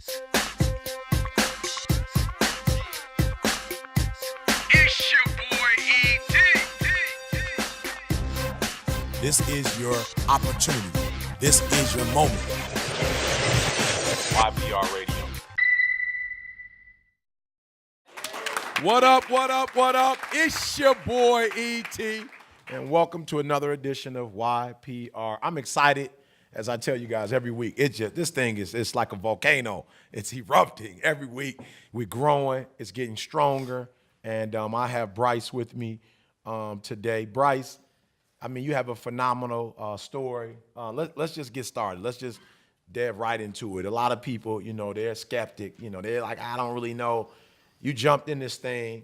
It's your boy E.T. This is your opportunity. This is your moment. YPR Radio. What up, what up, what up? It's your boy E.T. And welcome to another edition of YPR. I'm excited, as I tell you guys every week. This thing it's like a volcano. It's erupting every week. We're growing. It's getting stronger. And I have Bryce with me today. Bryce, I mean, you have a phenomenal story. Let's just get started. Let's just dive right into it. A lot of people, they're skeptic. They're like, I don't really know. You jumped in this thing.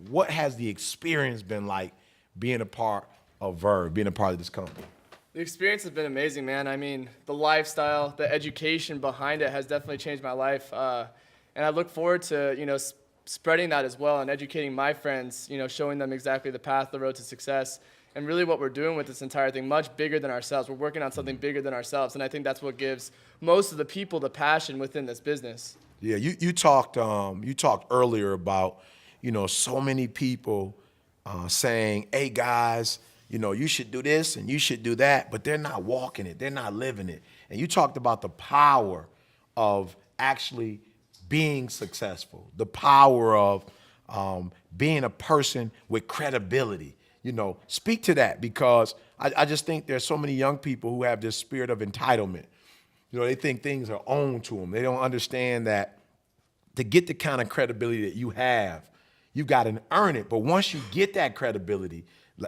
What has the experience been like being a part of Verve, being a part of this company? The experience has been amazing, man. I mean, the lifestyle, the education behind it has definitely changed my life. And I look forward to, spreading that as well and educating my friends, showing them exactly the path, the road to success. And really what we're doing with this entire thing, much bigger than ourselves. We're working on something bigger than ourselves. And I think that's what gives most of the people the passion within this business. Yeah, you talked earlier about, so many people saying, hey guys, you should do this and you should do that, but they're not walking it, they're not living it. And you talked about the power of actually being successful, the power of being a person with credibility. Speak to that, because I just think there's so many young people who have this spirit of entitlement. They think things are owned to them. They don't understand that to get the kind of credibility that you have, you've got to earn it. But once you get that credibility,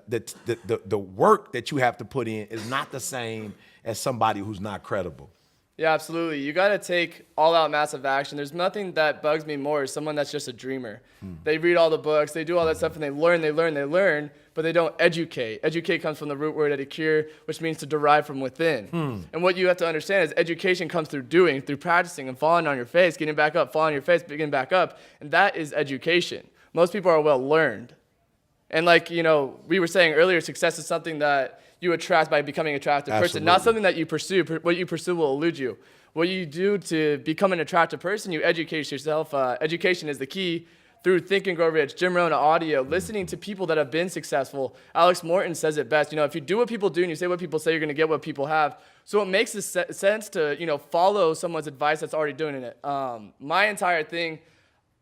the work that you have to put in is not the same as somebody who's not credible. Yeah, absolutely. You got to take all-out massive action. There's nothing that bugs me more as someone that's just a dreamer. They read all the books, they do all that stuff, and they learn, but they don't educate. Educate comes from the root word educare, which means to derive from within. And what you have to understand is education comes through doing, through practicing and falling on your face, getting back up, falling on your face, getting back up, and that is education. Most people are well learned. And like, we were saying earlier, success is something that you attract by becoming an attractive person, not something that you pursue. What you pursue will elude you. What you do to become an attractive person, you educate yourself. Education is the key through Think and Grow Rich, Jim Rohn audio, listening to people that have been successful. Alex Morton says it best. If you do what people do and you say what people say, you're going to get what people have. So it makes sense to, follow someone's advice that's already doing it. My entire thing,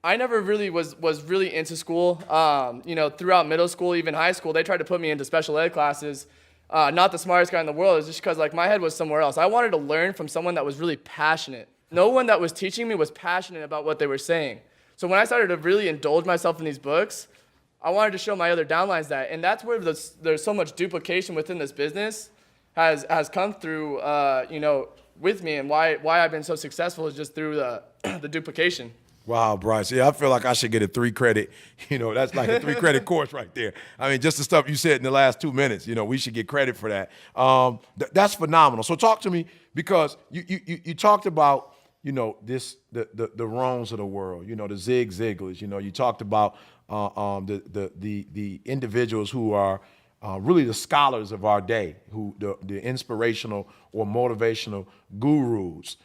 I never really was really into school. Throughout middle school, even high school, they tried to put me into special ed classes. Not the smartest guy in the world. It's just because my head was somewhere else. I wanted to learn from someone that was really passionate. No one that was teaching me was passionate about what they were saying. So when I started to really indulge myself in these books, I wanted to show my other downlines that. And that's where there's so much duplication within this business has come through, with me, and why I've been so successful is just through the duplication. Wow, Bryce. Yeah, I feel like I should get a 3-credit. That's like a 3-credit course right there. I mean, just the stuff you said in the last 2 minutes. We should get credit for that. That's phenomenal. So talk to me, because you talked about the Rohns of the world. The Zig Ziglars. You talked about the individuals who are really the scholars of our day, who the inspirational or motivational gurus.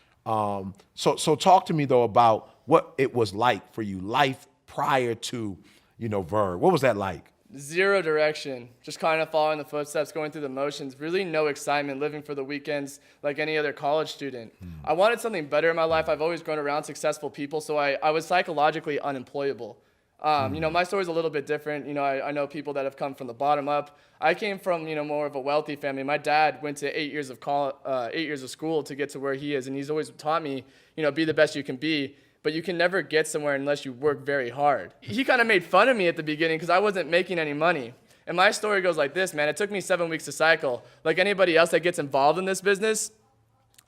So talk to me though about what it was like for you, life prior to, Verve. What was that like? Zero direction, just kind of following the footsteps, going through the motions, really no excitement, living for the weekends like any other college student. I wanted something better in my life. I've always grown around successful people, so I was psychologically unemployable. My story's a little bit different. I know people that have come from the bottom up. I came from, more of a wealthy family. My dad went to 8 years of school to get to where he is, and he's always taught me, be the best you can be. But you can never get somewhere unless you work very hard. He kind of made fun of me at the beginning because I wasn't making any money. And my story goes like this, man. It took me 7 weeks to cycle. Like anybody else that gets involved in this business,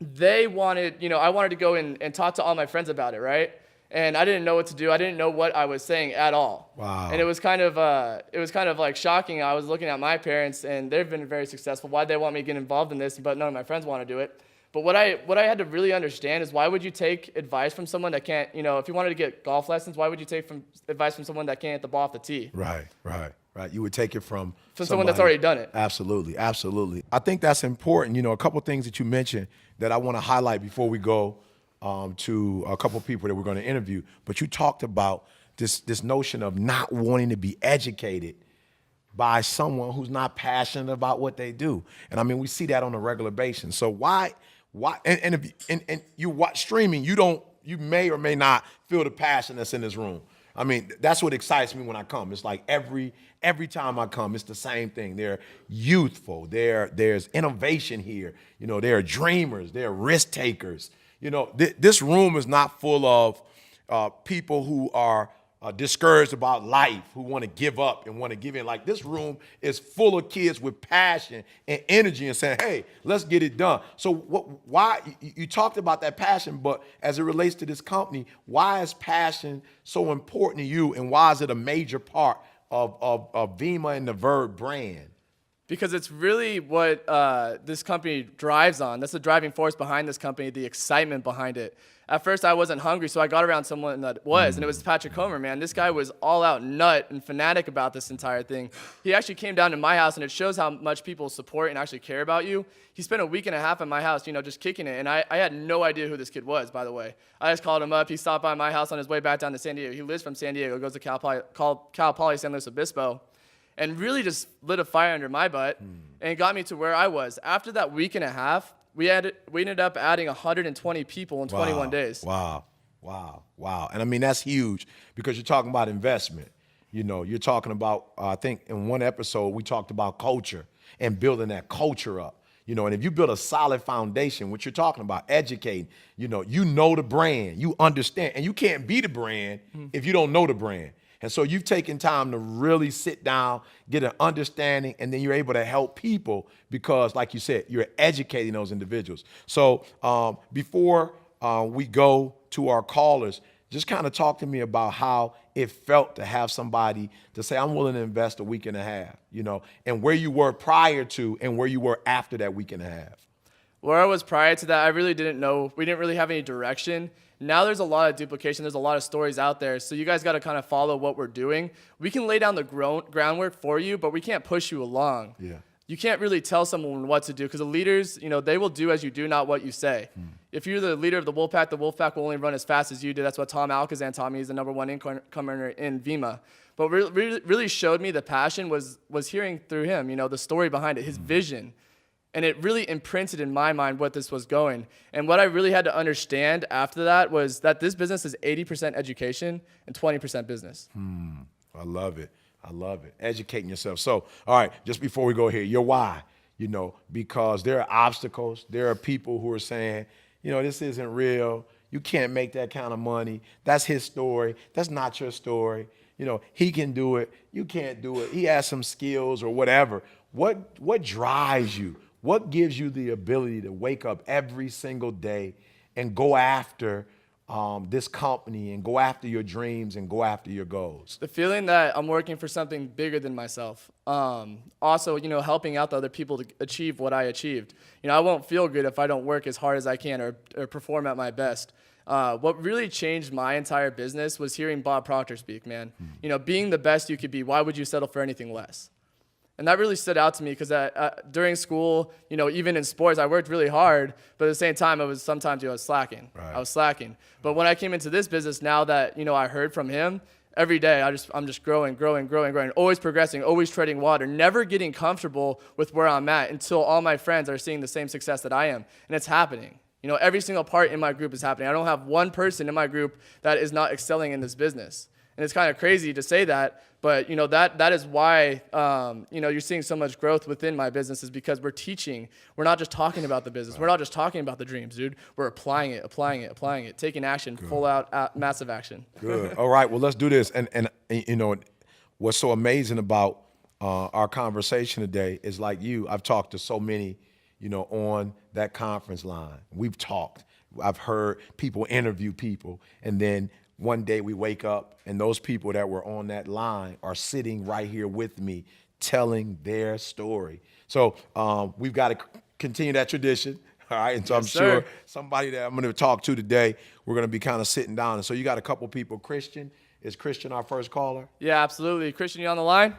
I wanted to go and talk to all my friends about it, right? And I didn't know what to do. I didn't know what I was saying at all. Wow. And it was kind of like shocking. I was looking at my parents, and they've been very successful. Why'd they want me to get involved in this, but none of my friends want to do it? But what I had to really understand is, why would you take advice from someone that can't, if you wanted to get golf lessons, why would you take advice from someone that can't hit the ball off the tee? Right. You would take it from someone that's already done it. Absolutely. I think that's important. A couple things that you mentioned that I want to highlight before we go to a couple people that we're going to interview, but you talked about this notion of not wanting to be educated by someone who's not passionate about what they do. And I mean, we see that on a regular basis. So why, and you watch streaming, you may or may not feel the passion that's in this room. I mean, that's what excites me when I come. It's like every time I come, it's the same thing. They're youthful. There's innovation here. You know, they're dreamers. They're risk takers. You know, this room is not full of people who are discouraged about life, who want to give up and want to give in. Like, this room is full of kids with passion and energy and saying, hey, let's get it done. So why you talked about that passion, but as it relates to this company, why is passion so important to you, and why is it a major part of Vima and the Verb brand? Because it's really what this company drives on. That's the driving force behind this company, the excitement behind it. At first, I wasn't hungry, so I got around someone that was, and it was Patrick Comer, man. This guy was all out nut and fanatic about this entire thing. He actually came down to my house, and it shows how much people support and actually care about you. He spent a week and a half at my house, you know, just kicking it, and I had no idea who this kid was, by the way. I just called him up. He stopped by my house on his way back down to San Diego. He lives from San Diego, goes to Cal Poly San Luis Obispo, and really just lit a fire under my butt and got me to where I was. After that week and a half, we ended up adding 120 people in 21 days. Wow. And I mean, that's huge, because you're talking about investment. You know, you're talking about, I think in one episode, we talked about culture and building that culture up. You know, and if you build a solid foundation, what you're talking about, educating, you know the brand, you understand, and you can't be the brand if you don't know the brand. And so you've taken time to really sit down, get an understanding, and then you're able to help people because, like you said, you're educating those individuals. So before we go to our callers, just kind of talk to me about how it felt to have somebody to say, I'm willing to invest a week and a half, you know, and where you were prior to and where you were after that week and a half. Where I was prior to that, I really didn't know. We didn't really have any direction. Now there's a lot of duplication. There's a lot of stories out there. So you guys got to kind of follow what we're doing. We can lay down the groundwork for you, but we can't push you along. Yeah. You can't really tell someone what to do, because the leaders, you know, they will do as you do, not what you say. If you're the leader of the Wolfpack will only run as fast as you do. That's what Tom Alakazam taught me. He's the #1 income earner in Vima. But really showed me the passion was hearing through him, you know, the story behind it, his vision. And it really imprinted in my mind what this was going. And what I really had to understand after that was that this business is 80% education and 20% business. I love it. Educating yourself. So, all right, just before we go here, your why, you know, because there are obstacles. There are people who are saying, you know, this isn't real. You can't make that kind of money. That's his story. That's not your story. You know, he can do it. You can't do it. He has some skills or whatever. What drives you? What gives you the ability to wake up every single day and go after this company and go after your dreams and go after your goals? The feeling that I'm working for something bigger than myself. Also, you know, helping out the other people to achieve what I achieved. You know, I won't feel good if I don't work as hard as I can or perform at my best. What really changed my entire business was hearing Bob Proctor speak, man. You know, being the best you could be, why would you settle for anything less? And that really stood out to me because during school, you know, even in sports, I worked really hard, but at the same time, I was slacking. Right. I was slacking. But when I came into this business, now that, you know, I heard from him, every day I'm just growing, always progressing, always treading water, never getting comfortable with where I'm at until all my friends are seeing the same success that I am. And it's happening. You know, every single part in my group is happening. I don't have one person in my group that is not excelling in this business. And it's kind of crazy to say that, but, you know, that is why, you know, you're seeing so much growth within my business, is because we're teaching. We're not just talking about the business. We're not just talking about the dreams, dude. We're applying it, taking action, full out, massive action. Good. All right. Well, let's do this. And you know, what's so amazing about our conversation today is, like you, I've talked to so many, you know, on that conference line. We've talked. I've heard people interview people, and then one day we wake up and those people that were on that line are sitting right here with me telling their story. So we've got to continue that tradition. All right. And so I'm sure somebody that I'm going to talk to today, we're going to be kind of sitting down. And so you got a couple people. Christian, is Christian our first caller? Yeah, absolutely. Christian, you on the line?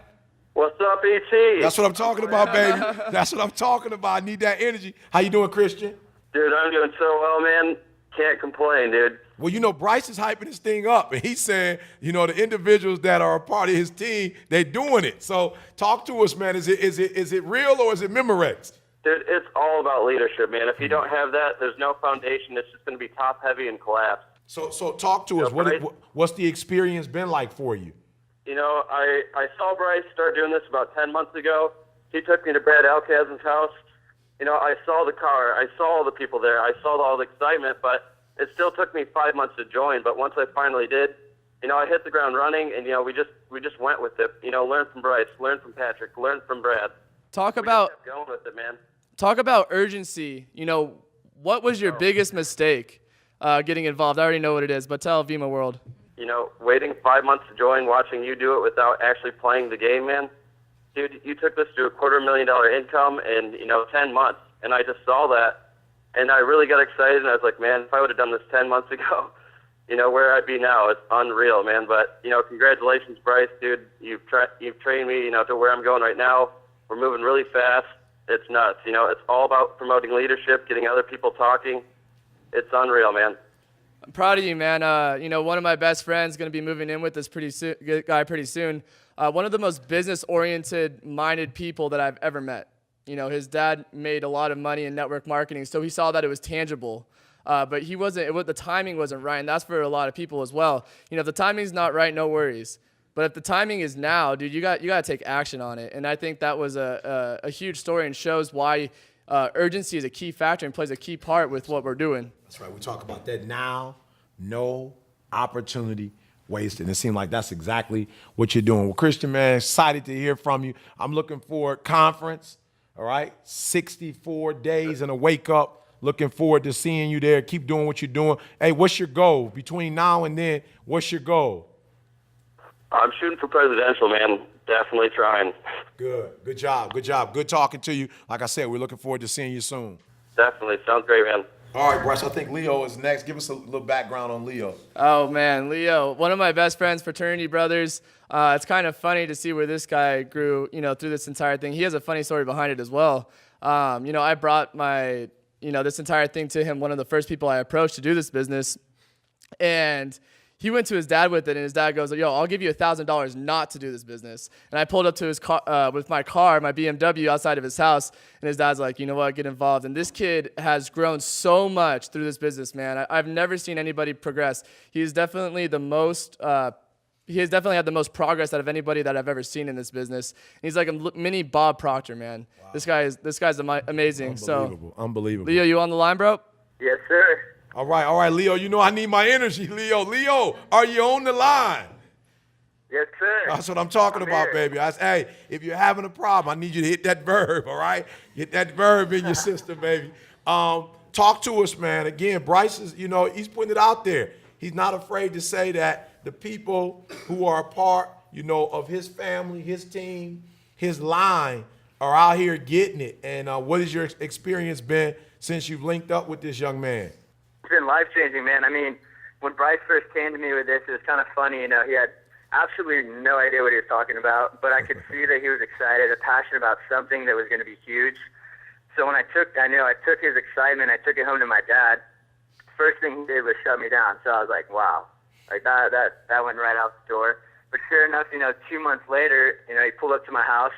What's up, E.T.? That's what I'm talking about, baby. That's what I'm talking about. I need that energy. How you doing, Christian? Dude, I'm doing so well, man. Can't complain, dude. Well, Bryce is hyping this thing up, and he's saying, the individuals that are a part of his team, they're doing it. So talk to us, man. Is it real or is it Memorex? Dude, it's all about leadership, man. If you don't have that, there's no foundation. It's just going to be top-heavy and collapse. So talk to us. What's the experience been like for you? I saw Bryce start doing this about 10 months ago. He took me to Brad Alcaz's house. I saw the car. I saw all the people there. I saw all the excitement, but it still took me 5 months to join. But once I finally did, I hit the ground running, and, we just went with it. Learn from Bryce, learn from Patrick, learn from Brad. Talk We about just kept going with it, man. Talk about urgency. What was your biggest mistake getting involved? I already know what it is, but tell Vima World. Waiting 5 months to join, watching you do it without actually playing the game, man. Dude, you took this to $250,000 income in, 10 months, and I just saw that, and I really got excited, and I was like, man, if I would have done this 10 months ago, where I'd be now. It's unreal, man. But, congratulations, Bryce, dude. You've trained me, to where I'm going right now. We're moving really fast. It's nuts. It's all about promoting leadership, getting other people talking. It's unreal, man. I'm proud of you, man. One of my best friends is going to be moving in with this pretty soon. One of the most business-oriented minded people that I've ever met. His dad made a lot of money in network marketing, so he saw that it was tangible. But the timing wasn't right, and that's for a lot of people as well. If the timing's not right, no worries. But if the timing is now, dude, you got to take action on it. And I think that was a huge story and shows why urgency is a key factor and plays a key part with what we're doing. That's right. We talk about that now. No opportunity wasted. It seems like that's exactly what you're doing. Well, Christian, man, excited to hear from you. I'm looking forward conference, all right? 64 days and a wake up. Looking forward to seeing you there. Keep doing what you're doing. Hey, what's your goal? Between now and then, what's your goal? I'm shooting for presidential, man. Definitely trying. Good job. Good talking to you. Like I said, we're looking forward to seeing you soon. Definitely. Sounds great, man. All right, Bryce, I think Leo is next. Give us a little background on Leo. Oh, man, Leo, one of my best friends, fraternity brothers. It's kind of funny to see where this guy grew, through this entire thing. He has a funny story behind it as well. I brought my, this entire thing to him, one of the first people I approached to do this business. And he went to his dad with it, and his dad goes, yo, I'll give you $1,000 not to do this business. And I pulled up to his car with my BMW, outside of his house, and his dad's like, you know what, get involved. And this kid has grown so much through this business, man. I've never seen anybody progress. He's definitely the most he has definitely had the most progress out of anybody that I've ever seen in this business. And he's like a mini Bob Proctor, man. Wow. This guy's amazing. Unbelievable. Leo, you on the line, bro? Yes, sir. All right, Leo. I need my energy, Leo, are you on the line? Yes, sir. That's what I'm talking about, baby. Hey, if you're having a problem, I need you to hit that verb, all right? Get that verb in your system, baby. Talk to us, man. Again, Bryce is, he's putting it out there. He's not afraid to say that the people who are a part, of his family, his team, his line are out here getting it. And what has your experience been since you've linked up with this young man? It's been life-changing, man. I mean, when Bryce first came to me with this, it was kind of funny. He had absolutely no idea what he was talking about, but I could see that he was excited and passionate about something that was going to be huge. So when I took his excitement, I took it home to my dad. First thing he did was shut me down. So I was like, wow, like that went right out the door. But sure enough, 2 months later, he pulled up to my house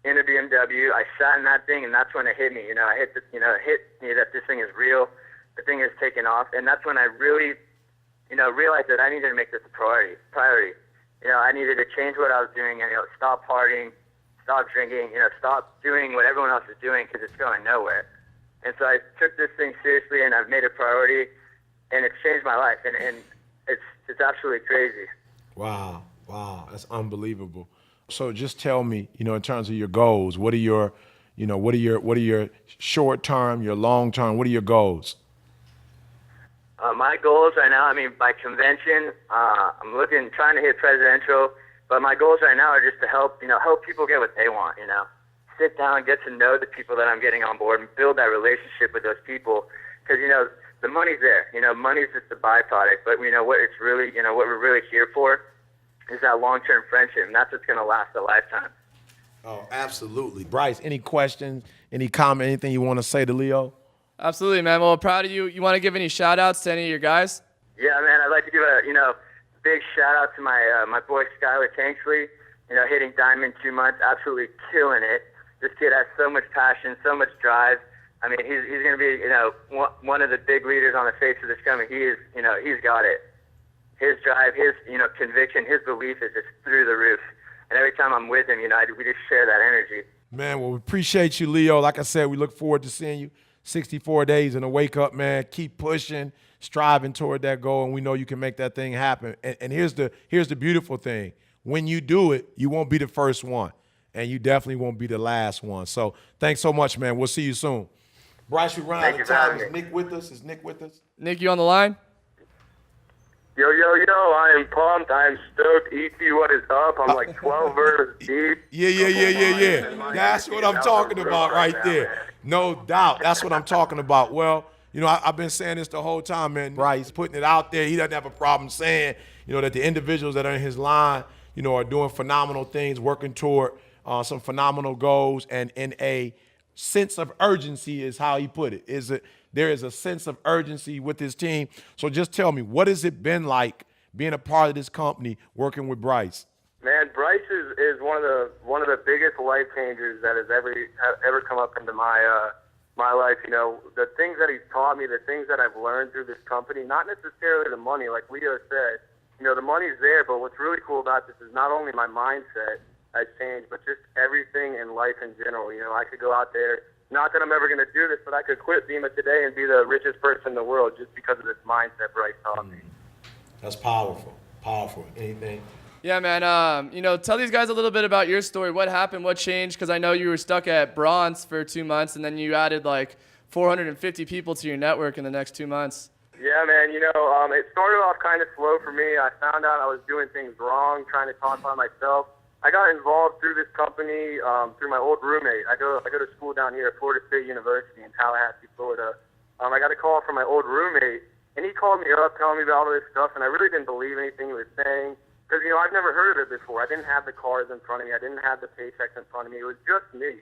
in a BMW. I sat in that thing, and that's when it hit me. It hit me that this thing is real. The thing is taken off, and that's when I really, realized that I needed to make this a priority. I needed to change what I was doing and, stop partying, stop drinking, stop doing what everyone else is doing because it's going nowhere. And so I took this thing seriously, and I've made it a priority, and it's changed my life, and it's absolutely crazy. Wow, that's unbelievable. So just tell me, in terms of your goals, what are your short term, your long term, what are your goals? My goals right now, by convention, I'm trying to hit presidential, but my goals right now are just to help people get what they want, Sit down, get to know the people that I'm getting on board and build that relationship with those people. Because, the money's there. Money's just a byproduct, but what it's really, what we're really here for is that long-term friendship, and that's what's going to last a lifetime. Oh, absolutely. Bryce, any questions, any comment, anything you want to say to Leo? Absolutely, man. Well, proud of you. You want to give any shout outs to any of your guys? Yeah, man, I'd like to give a big shout out to my boy Skylar Tanksley. Hitting diamond 2 months, absolutely killing it. This kid has so much passion, so much drive. I mean, he's going to be one of the big leaders on the face of this company. He's got it. His drive, his conviction, his belief is just through the roof. And every time I'm with him, we just share that energy. Man, well, we appreciate you, Leo. Like I said, we look forward to seeing you 64 days in a wake up, man. Keep pushing, striving toward that goal, and we know you can make that thing happen. And here's the beautiful thing. When you do it, you won't be the first one, and you definitely won't be the last one. So thanks so much, man. We'll see you soon. Bryce, we run out of time. Is Nick with us? Nick, you on the line? Yo, I am pumped. I am stoked. ET, what is up? I'm like 12 verses deep. Yeah. That's what I'm talking about right there. No doubt. That's what I'm talking about. Well, I've been saying this the whole time, man. Bryce putting it out there. He doesn't have a problem saying, that the individuals that are in his line, are doing phenomenal things, working toward some phenomenal goals, and in a sense of urgency is how he put it. There is a sense of urgency with his team. So just tell me, what has it been like being a part of this company, working with Bryce? Man, Bryce is one of the biggest life changers that has ever come up into my life. The things that he's taught me, the things that I've learned through this company, not necessarily the money, like Leo said. The money's there, but what's really cool about this is not only my mindset has changed, but just everything in life in general. I could go out there, not that I'm ever going to do this, but I could quit Bima today and be the richest person in the world just because of this mindset Bryce taught me. That's powerful. Anything? Yeah, man. Tell these guys a little bit about your story. What happened? What changed? Because I know you were stuck at bronze for 2 months, and then you added like 450 people to your network in the next 2 months. Yeah, man. It started off kind of slow for me. I found out I was doing things wrong, trying to talk by myself. I got involved through this company through my old roommate. I go to school down here at Florida State University in Tallahassee, Florida. I got a call from my old roommate, and he called me up telling me about all this stuff, and I really didn't believe anything he was saying because, I've never heard of it before. I didn't have the cars in front of me. I didn't have the paychecks in front of me. It was just me.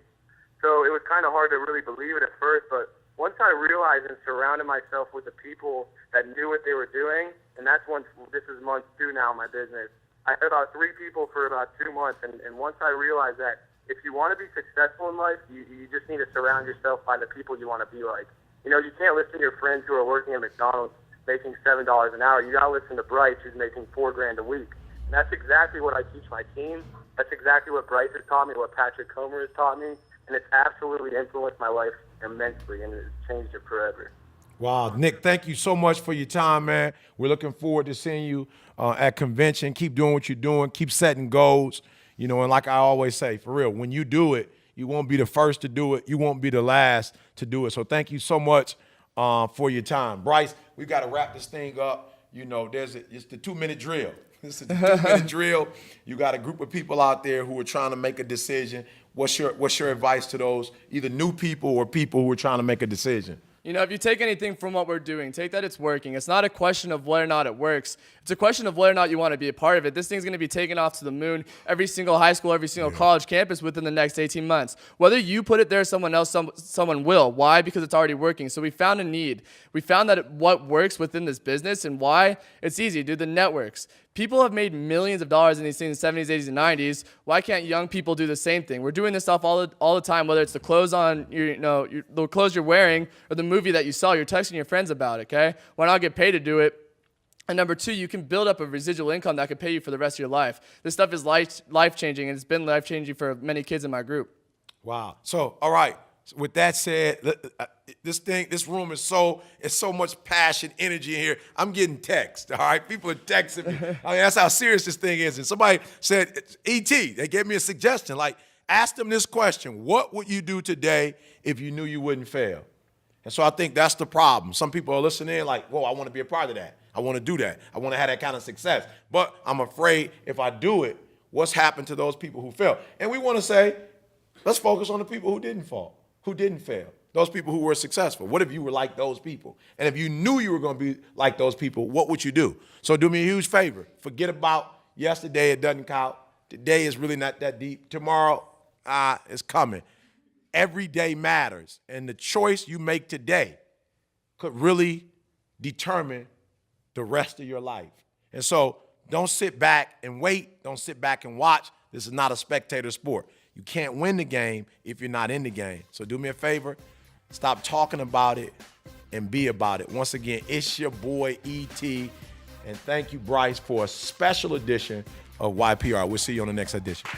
So it was kind of hard to really believe it at first, but once I realized and surrounded myself with the people that knew what they were doing, and this is month 2 now in my business, I had about 3 people for about 2 months, and once I realized that if you want to be successful in life, you just need to surround yourself by the people you want to be like. You can't listen to your friends who are working at McDonald's making $7 an hour. You got to listen to Bryce, who's making $4,000 a week. And that's exactly what I teach my team. That's exactly what Bryce has taught me, what Patrick Comer has taught me, and it's absolutely influenced my life immensely, and it's changed it forever. Wow, Nick, thank you so much for your time, man. We're looking forward to seeing you at convention. Keep doing what you're doing. Keep setting goals. And like I always say, for real, when you do it, you won't be the first to do it. You won't be the last to do it. So thank you so much for your time. Bryce, we've got to wrap this thing up. It's the 2-minute drill. It's the 2-minute drill. You got a group of people out there who are trying to make a decision. What's your advice to those either new people or people who are trying to make a decision? If you take anything from what we're doing, take that it's working. It's not a question of whether or not it works. It's a question of whether or not you want to be a part of it. This thing's going to be taken off to the moon, every single high school, every single college campus within the next 18 months. Whether you put it there, someone else, someone will. Why? Because it's already working. So we found a need. We found that what works within this business and why it's easy, dude, the networks. People have made millions of dollars in these things in the 70s, 80s, and 90s. Why can't young people do the same thing? We're doing this stuff all the time, whether it's the clothes on the clothes you're wearing or the movie that you saw. You're texting your friends about it, okay? Why not get paid to do it? And number 2, you can build up a residual income that could pay you for the rest of your life. This stuff is life-changing, and it's been life-changing for many kids in my group. Wow. So, all right. With that said, this room is so much passion, energy in here. I'm getting texts, all right? People are texting me. That's how serious this thing is. And somebody said, E.T., they gave me a suggestion. Like, ask them this question: what would you do today if you knew you wouldn't fail? And so I think that's the problem. Some people are listening like, whoa, I want to be a part of that. I want to do that. I want to have that kind of success. But I'm afraid if I do it, what's happened to those people who fail? And we want to say, let's focus on the people who didn't fall, who didn't fail, those people who were successful. What if you were like those people? And if you knew you were going to be like those people, what would you do? So do me a huge favor. Forget about yesterday. It doesn't count. Today is really not that deep. Tomorrow is coming. Every day matters. And the choice you make today could really determine the rest of your life. And so don't sit back and wait. Don't sit back and watch. This is not a spectator sport. You can't win the game if you're not in the game. So do me a favor, stop talking about it and be about it. Once again, it's your boy E.T. And thank you, Bryce, for a special edition of YPR. We'll see you on the next edition.